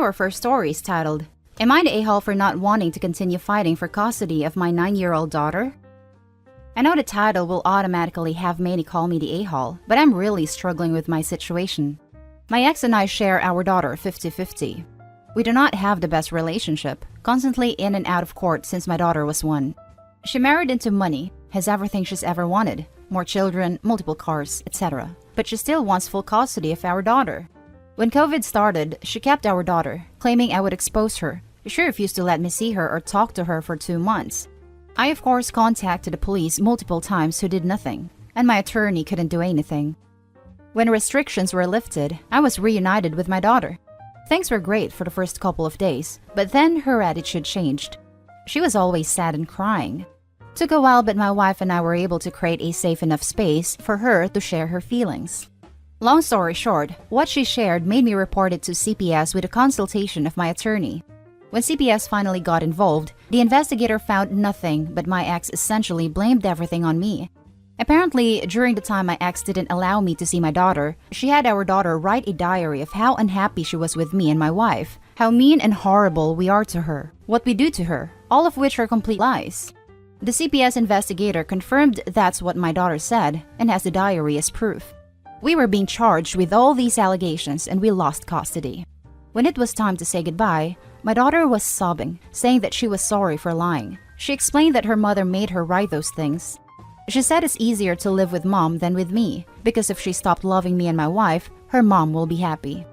Our first story is titled, Am I the a-hole for not wanting to continue fighting for custody of my 9-year-old daughter? I know the title will automatically have many call me the a-hole, but I'm really struggling with my situation. My ex and I share our daughter 50-50. We do not have the best relationship, constantly in and out of court since my daughter was 1. She married into money, has everything she's ever wanted, more children, multiple cars, etc. But she still wants full custody of our daughter. When COVID started, she kept our daughter, claiming I would expose her. She refused to let me see her or talk to her for 2 months. I of course contacted the police multiple times who did nothing, and my attorney couldn't do anything. When restrictions were lifted, I was reunited with my daughter. Things were great for the first couple of days, but then her attitude changed. She was always sad and crying. Took a while, but my wife and I were able to create a safe enough space for her to share her feelings. Long story short, what she shared made me report it to CPS with a consultation of my attorney. When CPS finally got involved, the investigator found nothing, but my ex essentially blamed everything on me. Apparently, during the time my ex didn't allow me to see my daughter, she had our daughter write a diary of how unhappy she was with me and my wife, how mean and horrible we are to her, what we do to her, all of which are complete lies. The CPS investigator confirmed that's what my daughter said and has the diary as proof. We were being charged with all these allegations and we lost custody. When it was time to say goodbye, my daughter was sobbing, saying that she was sorry for lying. She explained that her mother made her write those things. She said it's easier to live with mom than with me, because if she stopped loving me and my wife, her mom will be happy.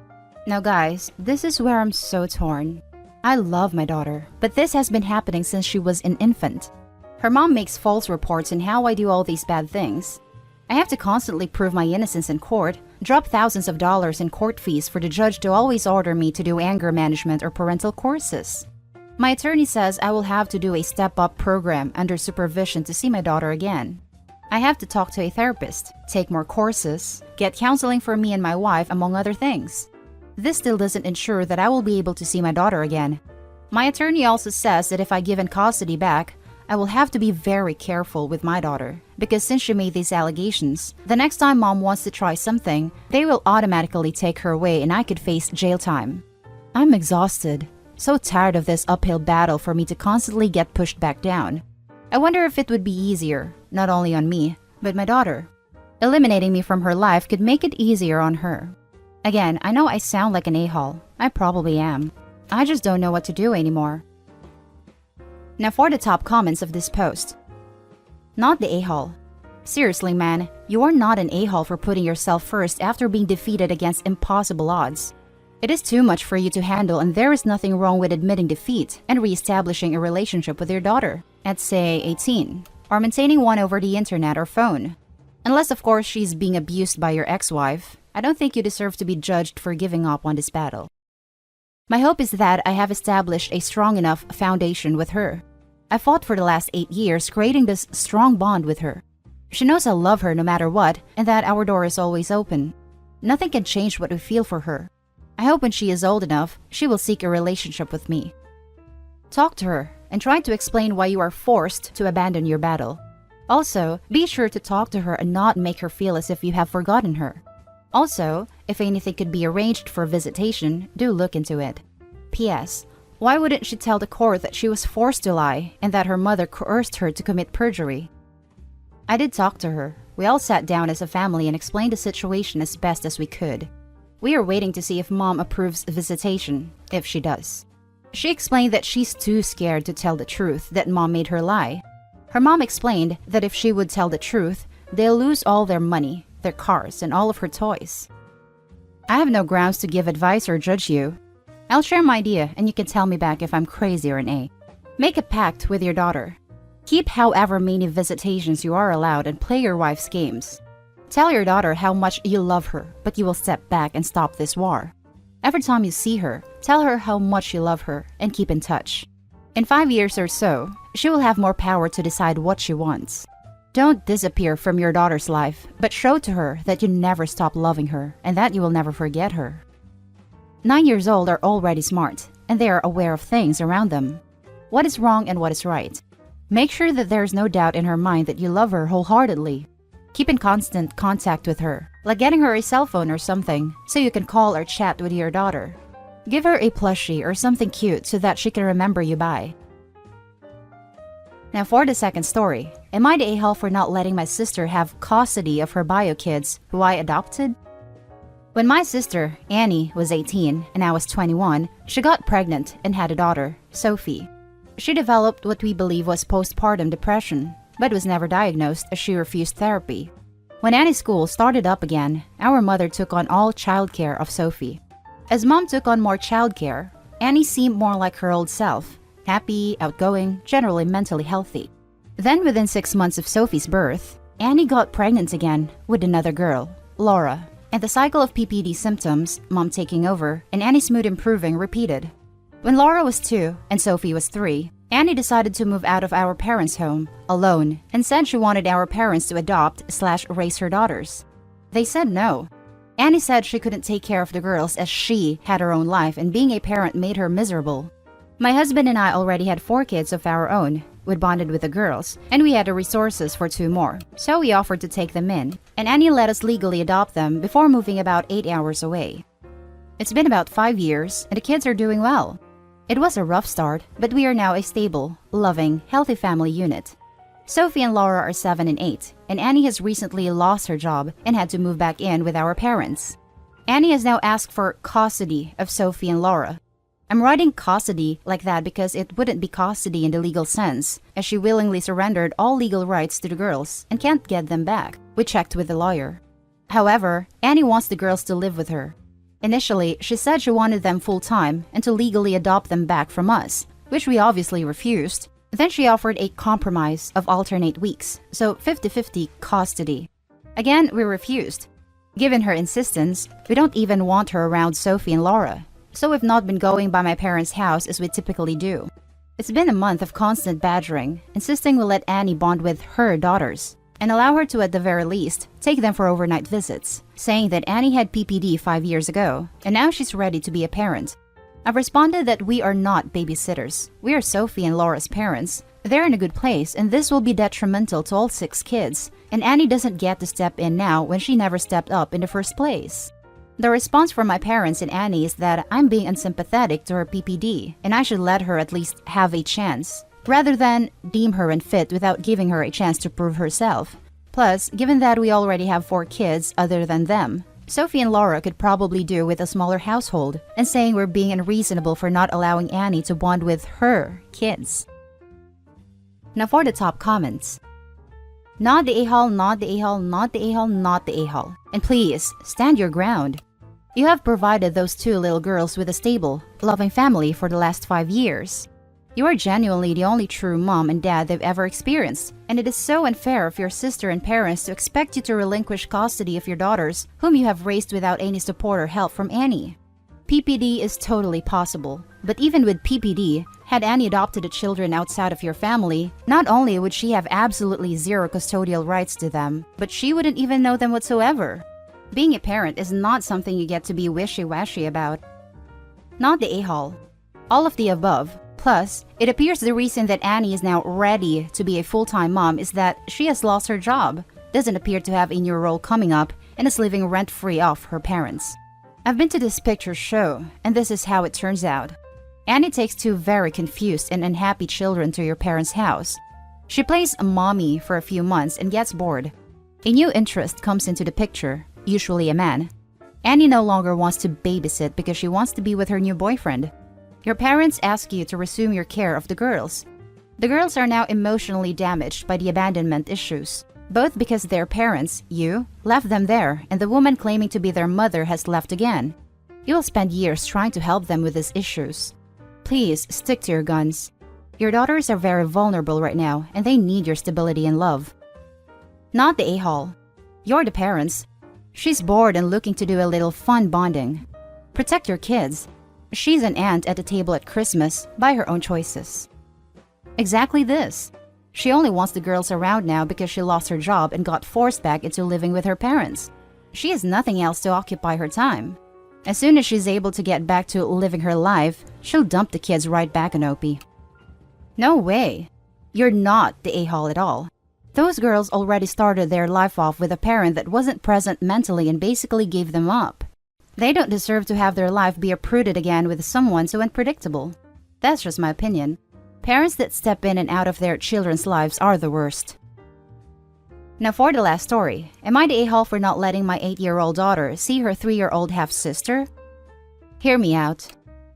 Now guys, this is where I'm so torn. I love my daughter, but this has been happening since she was an infant. Her mom makes false reports on how I do all these bad things. I have to constantly prove my innocence in court, drop thousands of dollars in court fees for the judge to always order me to do anger management or parental courses. My attorney says I will have to do a step-up program under supervision to see my daughter again. I have to talk to a therapist, take more courses, get counseling for me and my wife, among other things. This still doesn't ensure that I will be able to see my daughter again. My attorney also says that if I give in custody back, I will have to be very careful with my daughter, because since she made these allegations, the next time mom wants to try something, they will automatically take her away and I could face jail time. I'm exhausted, so tired of this uphill battle for me to constantly get pushed back down. I wonder if it would be easier, not only on me, but my daughter. Eliminating me from her life could make it easier on her. Again, I know I sound like an a-hole. I probably am. I just don't know what to do anymore. Now for the top comments of this post. Not the a-hole. Seriously man, you are not an a-hole for putting yourself first after being defeated against impossible odds. It is too much for you to handle and there is nothing wrong with admitting defeat and re-establishing a relationship with your daughter at say 18, or maintaining one over the internet or phone. Unless of course she's being abused by your ex-wife, I don't think you deserve to be judged for giving up on this battle. My hope is that I have established a strong enough foundation with her. I fought for the last 8 years creating this strong bond with her. She knows I love her no matter what and that our door is always open. Nothing can change what we feel for her. I hope when she is old enough, she will seek a relationship with me. Talk to her and try to explain why you are forced to abandon your battle. Also, be sure to talk to her and not make her feel as if you have forgotten her. Also, if anything could be arranged for visitation, do look into it. P.S. Why wouldn't she tell the court that she was forced to lie and that her mother coerced her to commit perjury? I did talk to her. We all sat down as a family and explained the situation as best as we could. We are waiting to see if mom approves visitation, if she does. She explained that she's too scared to tell the truth that mom made her lie. Her mom explained that if she would tell the truth, they'll lose all their money, their cars, and all of her toys. I have no grounds to give advice or judge you. I'll share my idea and you can tell me back if I'm crazy or an A. Make a pact with your daughter. Keep however many visitations you are allowed and play your wife's games. Tell your daughter how much you love her, but you will step back and stop this war. Every time you see her, tell her how much you love her and keep in touch. In 5 years or so, she will have more power to decide what she wants. Don't disappear from your daughter's life, but show to her that you never stop loving her and that you will never forget her. 9 years old are already smart, and they are aware of things around them. What is wrong and what is right. Make sure that there is no doubt in her mind that you love her wholeheartedly. Keep in constant contact with her, like getting her a cell phone or something, so you can call or chat with your daughter. Give her a plushie or something cute so that she can remember you by. Now for the second story, am I the a-hole for not letting my sister have custody of her bio kids who I adopted? When my sister, Annie, was 18 and I was 21, she got pregnant and had a daughter, Sophie. She developed what we believe was postpartum depression, but was never diagnosed as she refused therapy. When Annie's school started up again, our mother took on all childcare of Sophie. As mom took on more childcare, Annie seemed more like her old self, happy, outgoing, generally mentally healthy. Then within 6 months of Sophie's birth, Annie got pregnant again with another girl, Laura, and the cycle of PPD symptoms, mom taking over, and Annie's mood improving repeated. When Laura was 2 and Sophie was 3, Annie decided to move out of our parents' home, alone, and said she wanted our parents to adopt/raise her daughters. They said no. Annie said she couldn't take care of the girls as she had her own life and being a parent made her miserable. My husband and I already had 4 kids of our own. We bonded with the girls, and we had the resources for 2 more, so we offered to take them in, and Annie let us legally adopt them before moving about 8 hours away. It's been about 5 years, and the kids are doing well. It was a rough start, but we are now a stable, loving, healthy family unit. Sophie and Laura are 7 and 8, and Annie has recently lost her job and had to move back in with our parents. Annie has now asked for custody of Sophie and Laura. I'm writing custody like that because it wouldn't be custody in the legal sense, as she willingly surrendered all legal rights to the girls and can't get them back. We checked with the lawyer. However, Annie wants the girls to live with her. Initially, she said she wanted them full-time and to legally adopt them back from us, which we obviously refused. Then she offered a compromise of alternate weeks, so 50-50 custody. Again, we refused. Given her insistence, we don't even want her around Sophie and Laura, so we've not been going by my parents' house as we typically do. It's been a month of constant badgering, insisting we'll let Annie bond with her daughters, and allow her to at the very least take them for overnight visits, saying that Annie had PPD 5 years ago, and now she's ready to be a parent. I've responded that we are not babysitters. We are Sophie and Laura's parents. They're in a good place, and this will be detrimental to all 6 kids, and Annie doesn't get to step in now when she never stepped up in the first place. The response from my parents and Annie is that I'm being unsympathetic to her PPD, and I should let her at least have a chance, rather than deem her unfit without giving her a chance to prove herself. Plus, given that we already have 4 kids other than them, Sophie and Laura could probably do with a smaller household, and saying we're being unreasonable for not allowing Annie to bond with her kids. Now for the top comments. Not the a-hole, not the a-hole, not the a-hole, not the a-hole. And please, stand your ground. You have provided those 2 little girls with a stable, loving family for the last 5 years. You are genuinely the only true mom and dad they've ever experienced, and it is so unfair of your sister and parents to expect you to relinquish custody of your daughters, whom you have raised without any support or help from Annie. PPD is totally possible, but even with PPD, had Annie adopted the children outside of your family, not only would she have absolutely 0 custodial rights to them, but she wouldn't even know them whatsoever. Being a parent is not something you get to be wishy-washy about. Not the a-hole. All of the above. Plus, it appears the reason that Annie is now ready to be a full-time mom is that she has lost her job, doesn't appear to have a new role coming up, and is living rent-free off her parents. I've been to this picture show, and this is how it turns out. Annie takes 2 very confused and unhappy children to your parents' house. She plays a mommy for a few months and gets bored. A new interest comes into the picture, usually a man. Annie no longer wants to babysit because she wants to be with her new boyfriend. Your parents ask you to resume your care of the girls. The girls are now emotionally damaged by the abandonment issues, both because their parents, you, left them there and the woman claiming to be their mother has left again. You will spend years trying to help them with these issues. Please stick to your guns. Your daughters are very vulnerable right now and they need your stability and love. Not the a-hole. You're the parents. She's bored and looking to do a little fun bonding. Protect your kids. She's an aunt at the table at Christmas by her own choices. Exactly this. She only wants the girls around now because she lost her job and got forced back into living with her parents. She has nothing else to occupy her time. As soon as she's able to get back to living her life, she'll dump the kids right back on Opie. No way. You're not the a-hole at all. Those girls already started their life off with a parent that wasn't present mentally and basically gave them up. They don't deserve to have their life be uprooted again with someone so unpredictable. That's just my opinion. Parents that step in and out of their children's lives are the worst. Now for the last story, am I the a-hole for not letting my 8-year-old daughter see her 3-year-old half-sister? Hear me out.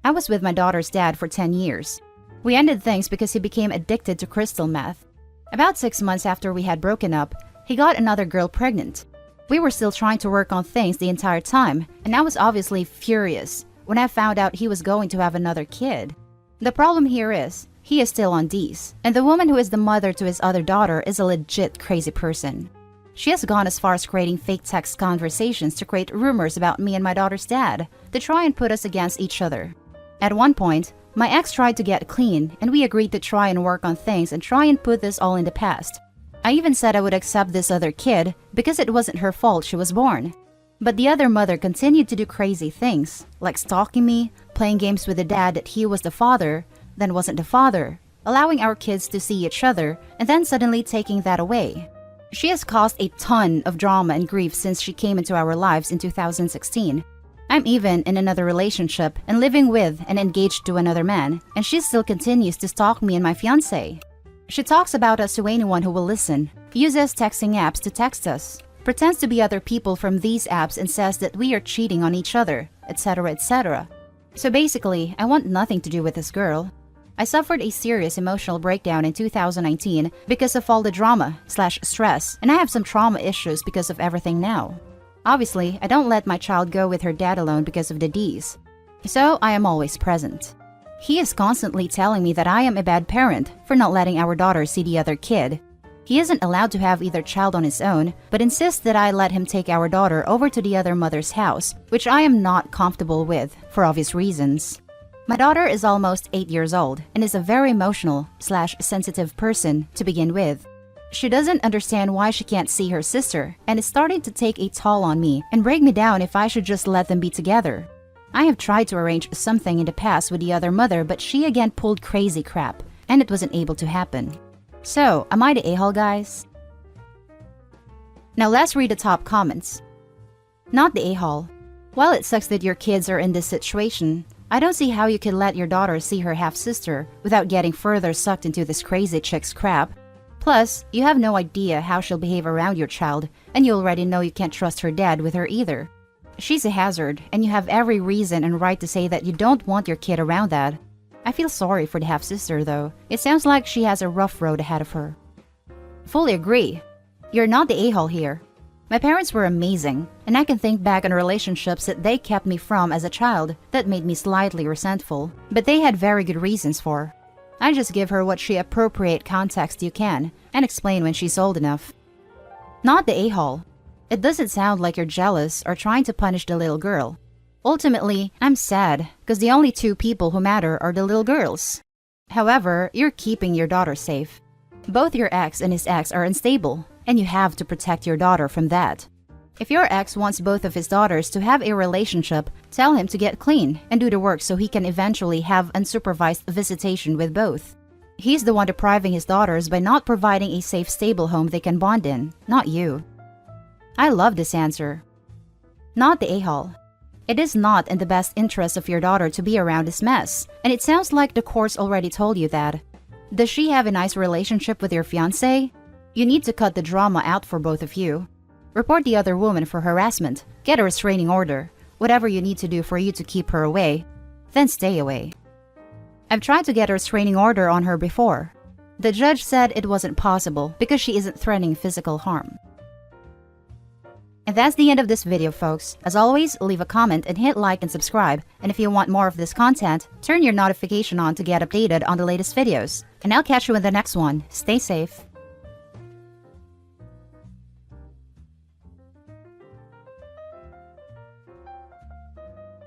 I was with my daughter's dad for 10 years. We ended things because he became addicted to crystal meth. About 6 months after we had broken up, he got another girl pregnant. We were still trying to work on things the entire time, and I was obviously furious when I found out he was going to have another kid. The problem here is, he is still on D's, and the woman who is the mother to his other daughter is a legit crazy person. She has gone as far as creating fake text conversations to create rumors about me and my daughter's dad to try and put us against each other. At one point, my ex tried to get clean, and we agreed to try and work on things and try and put this all in the past. I even said I would accept this other kid because it wasn't her fault she was born. But the other mother continued to do crazy things, like stalking me, playing games with the dad that he was the father, then wasn't the father, allowing our kids to see each other, and then suddenly taking that away. She has caused a ton of drama and grief since she came into our lives in 2016. I'm even in another relationship and living with and engaged to another man, and she still continues to stalk me and my fiancé. She talks about us to anyone who will listen, uses texting apps to text us, pretends to be other people from these apps and says that we are cheating on each other, etc., etc. So basically, I want nothing to do with this girl. I suffered a serious emotional breakdown in 2019 because of all the drama/stress, and I have some trauma issues because of everything now. Obviously, I don't let my child go with her dad alone because of the D's. So I am always present. He is constantly telling me that I am a bad parent for not letting our daughter see the other kid. He isn't allowed to have either child on his own, but insists that I let him take our daughter over to the other mother's house, which I am not comfortable with, for obvious reasons. My daughter is almost 8 years old and is a very emotional/sensitive person to begin with. She doesn't understand why she can't see her sister and is starting to take a toll on me and break me down if I should just let them be together. I have tried to arrange something in the past with the other mother, but she again pulled crazy crap, and it wasn't able to happen. So, am I the a-hole, guys? Now let's read the top comments. Not the a-hole. While it sucks that your kids are in this situation, I don't see how you can let your daughter see her half-sister without getting further sucked into this crazy chick's crap. Plus, you have no idea how she'll behave around your child, and you already know you can't trust her dad with her either. She's a hazard, and you have every reason and right to say that you don't want your kid around that. I feel sorry for the half-sister though. It sounds like she has a rough road ahead of her. Fully agree. You're not the a-hole here. My parents were amazing, and I can think back on relationships that they kept me from as a child that made me slightly resentful, but they had very good reasons for. I just give her what she appropriate context you can, and explain when she's old enough. Not the a-hole. It doesn't sound like you're jealous or trying to punish the little girl. Ultimately, I'm sad, because the only two people who matter are the little girls. However, you're keeping your daughter safe. Both your ex and his ex are unstable, and you have to protect your daughter from that. If your ex wants both of his daughters to have a relationship, tell him to get clean and do the work so he can eventually have unsupervised visitation with both. He's the one depriving his daughters by not providing a safe, stable home they can bond in, not you. I love this answer. Not the a-hole. It is not in the best interest of your daughter to be around this mess, and it sounds like the courts already told you that. Does she have a nice relationship with your fiancé? You need to cut the drama out for both of you. Report the other woman for harassment, get a restraining order, whatever you need to do for you to keep her away, then stay away. I've tried to get a restraining order on her before. The judge said it wasn't possible because she isn't threatening physical harm. And that's the end of this video, folks. As always, leave a comment and hit like and subscribe. And if you want more of this content, turn your notification on to get updated on the latest videos. And I'll catch you in the next one. Stay safe.